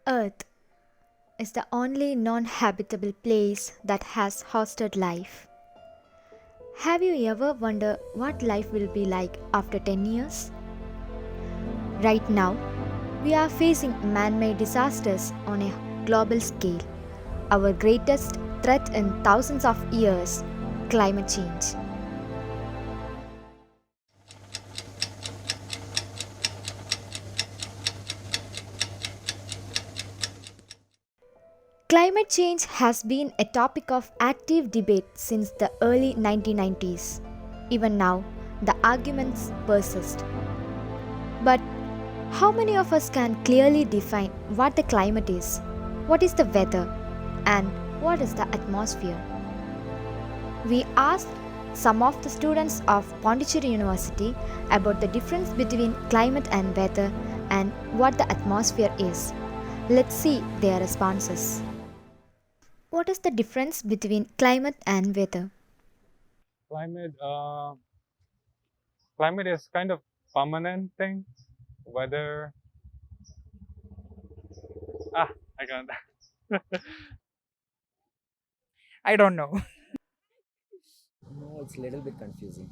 Earth is the only non habitable place that has hosted life. Have you ever wondered what life will be like after 10 years? Right now, we are facing man made disasters on a global scale. Our greatest threat in thousands of years climate change. Climate change has been a topic of active debate since the early 1990s. Even now, the arguments persist. But how many of us can clearly define what the climate is, what is the weather, and what is the atmosphere? We asked some of the students of Pondicherry University about the difference between climate and weather and what the atmosphere is. Let's see their responses. What is the difference between climate and weather? Climate, climate is kind of permanent thing. Weather, I can't. I don't know. No, it's a little bit confusing.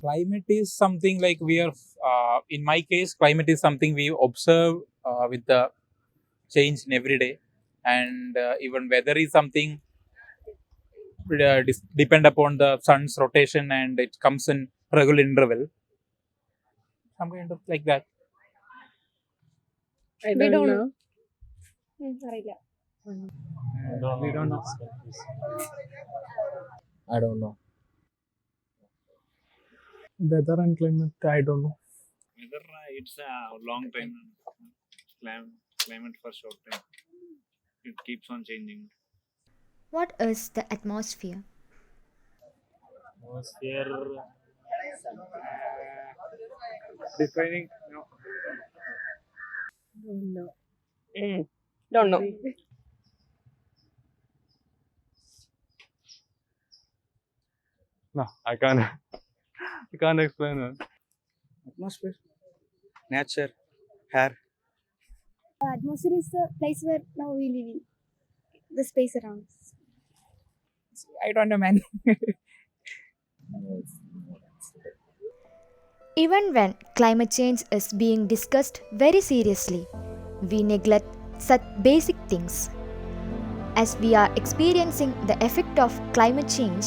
Climate is something like we are, in my case, climate is something we observe with the change in every day. And even weather is something depend upon the sun's rotation and it comes in regular interval. Some kind of like that. We don't know. We don't know. I don't know. Weather and climate, I don't know. Whether it's a long time, climate for short time. It keeps on changing. What is the atmosphere? Atmosphere defining. No, No. Don't know. No, I can't. I can't explain it. Atmosphere, nature, air. Atmosphere is the place where now we live in, the space around us. I don't know, man. Even when climate change is being discussed very seriously, we neglect such basic things. As we are experiencing the effect of climate change,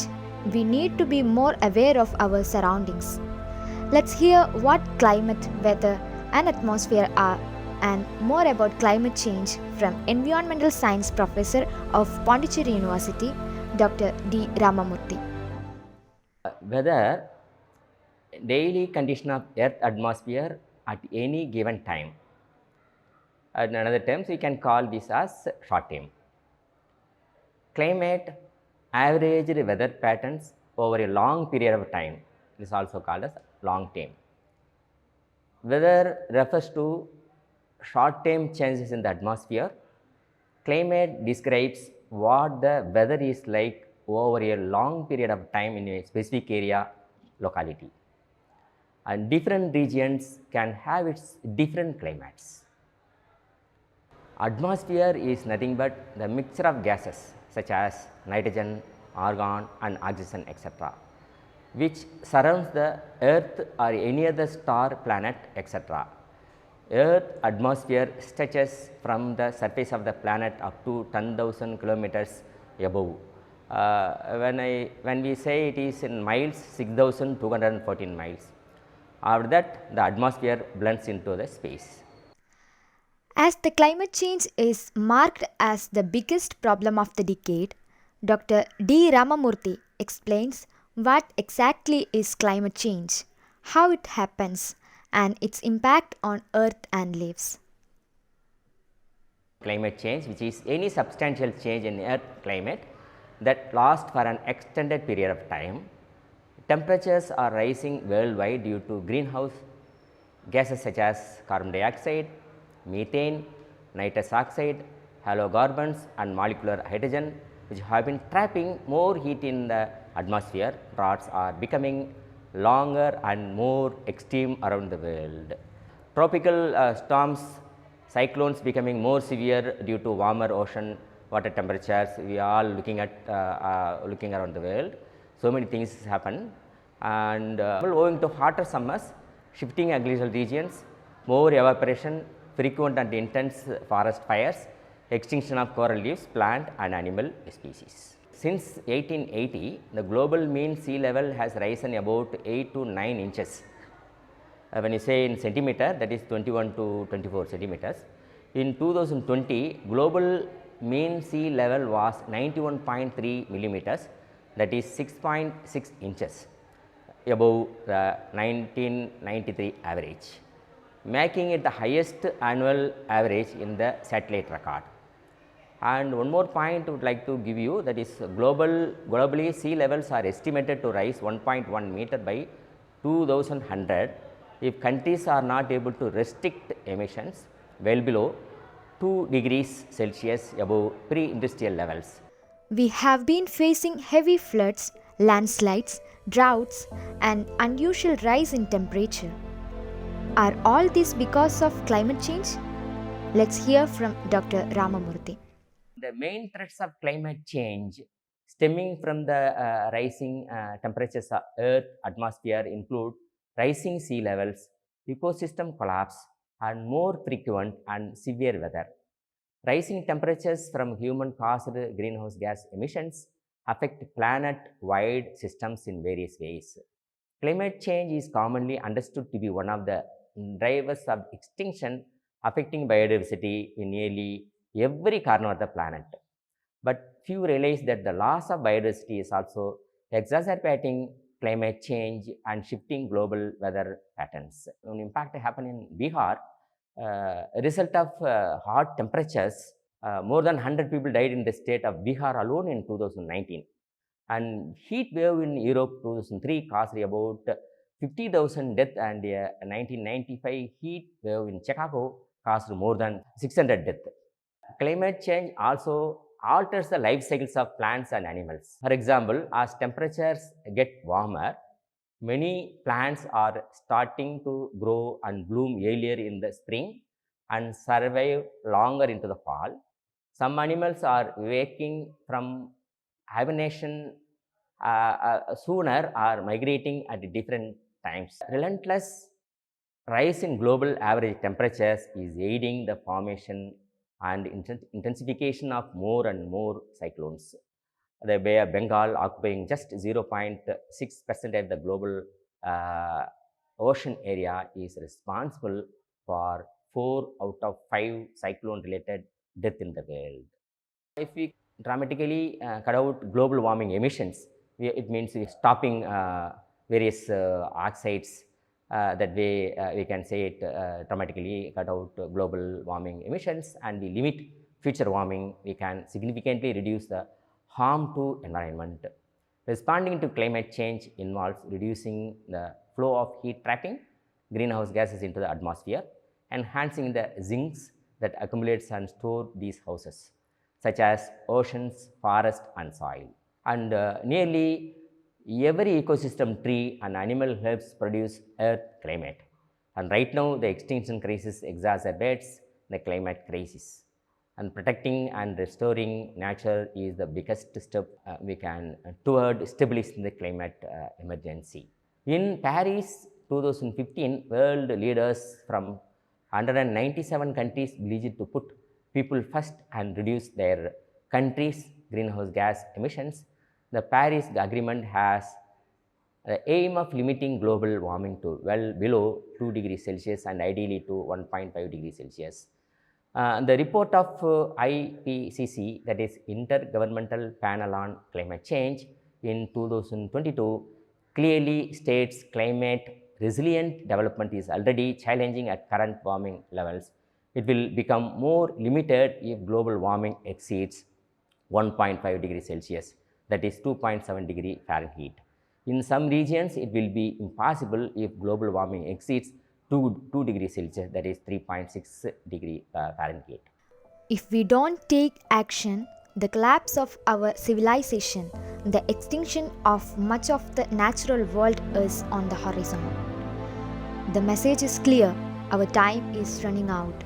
we need to be more aware of our surroundings. Let's hear what climate, weather, and atmosphere are, and more about climate change from Environmental Science Professor of Pondicherry University, Dr. D. Ramamurthy. Weather, daily condition of Earth atmosphere at any given time. In another terms, we can call this as short term. Climate, averaged weather patterns over a long period of time. This is also called as long term. Weather refers to short term changes in the atmosphere. Climate describes what the weather is like over a long period of time in a specific area, locality. And different regions can have its different climates. Atmosphere is nothing but the mixture of gases such as nitrogen, argon and oxygen, etc., which surrounds the Earth or any other star, planet, etc. Earth atmosphere stretches from the surface of the planet up to 10,000 kilometers above. When we say it is in miles, 6,214 miles. After that, the atmosphere blends into the space. As the climate change is marked as the biggest problem of the decade, Dr. D. Ramamurthy explains what exactly is climate change, how it happens, and its impact on Earth and lives. Climate change, which is any substantial change in Earth climate that lasts for an extended period of time. Temperatures are rising worldwide due to greenhouse gases such as carbon dioxide, methane, nitrous oxide, halocarbons and molecular hydrogen, which have been trapping more heat in the atmosphere. Droughts are becoming longer and more extreme around the world. Tropical storms cyclones becoming more severe due to warmer ocean water temperatures. We are all looking around the world. So many things happen, and owing to hotter summers, shifting agricultural regions, more evaporation, frequent and intense forest fires, extinction of coral reefs, plant and animal species. Since 1880, the global mean sea level has risen about 8 to 9 inches. When you say in centimeter, that is 21 to 24 centimeters. In 2020, global mean sea level was 91.3 millimeters, that is 6.6 inches above the 1993 average, making it the highest annual average in the satellite record. And one more point I would like to give you, that is globally sea levels are estimated to rise 1.1 meter by 2100 if countries are not able to restrict emissions well below 2 degrees Celsius above pre-industrial levels. We have been facing heavy floods, landslides, droughts, and unusual rise in temperature. Are all this because of climate change? Let's hear from Dr. Ramamurthy. The main threats of climate change stemming from the rising temperatures of Earth atmosphere include rising sea levels, ecosystem collapse, and more frequent and severe weather. Rising temperatures from human-caused greenhouse gas emissions affect planet-wide systems in various ways. Climate change is commonly understood to be one of the drivers of extinction, affecting biodiversity in nearly every corner of the planet. But few realize that the loss of biodiversity is also exacerbating climate change and shifting global weather patterns. An impact happened in Bihar. A result of hot temperatures, more than 100 people died in the state of Bihar alone in 2019. And heat wave in Europe 2003 caused about 50,000 deaths, and a 1995 heat wave in Chicago caused more than 600 deaths. Climate change also alters the life cycles of plants and animals. For example, as temperatures get warmer, many plants are starting to grow and bloom earlier in the spring and survive longer into the fall. Some animals are waking from hibernation sooner or migrating at different times. Relentless rise in global average temperatures is aiding the formation and intensification of more and more cyclones. The Bay of Bengal, occupying just 0.6% of the global ocean area, is responsible for 4 out of 5 cyclone-related deaths in the world. If we dramatically cut out global warming emissions, it means stopping various oxides. That way, we can say it dramatically cut out global warming emissions, and we limit future warming. We can significantly reduce the harm to environment. Responding to climate change involves reducing the flow of heat trapping greenhouse gases into the atmosphere, enhancing the sinks that accumulates and store these houses, such as oceans, forest, and soil. And nearly every ecosystem, tree and animal helps produce Earth climate. And right now, the extinction crisis exacerbates the climate crisis. And protecting and restoring nature is the biggest step we can toward stabilizing the climate emergency. In Paris 2015, world leaders from 197 countries pledged to put people first and reduce their countries' greenhouse gas emissions. The Paris Agreement has the aim of limiting global warming to well below 2 degrees Celsius and ideally to 1.5 degrees Celsius. The report of IPCC, that is Intergovernmental Panel on Climate Change, in 2022 clearly states climate resilient development is already challenging at current warming levels. It will become more limited if global warming exceeds 1.5 degrees Celsius, that is 2.7 degree Fahrenheit. In some regions, it will be impossible if global warming exceeds 2 degrees Celsius, that is 3.6 degree Fahrenheit. If we don't take action, the collapse of our civilization, the extinction of much of the natural world is on the horizon. The message is clear, our time is running out.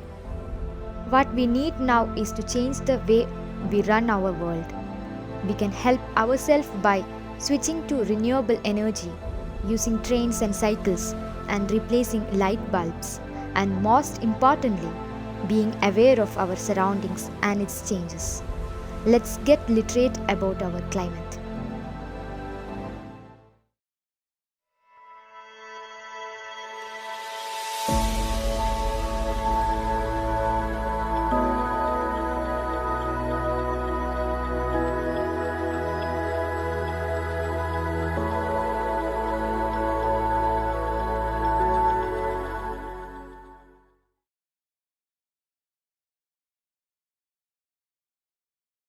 What we need now is to change the way we run our world. We can help ourselves by switching to renewable energy, using trains and cycles, and replacing light bulbs, and most importantly, being aware of our surroundings and its changes. Let's get literate about our climate.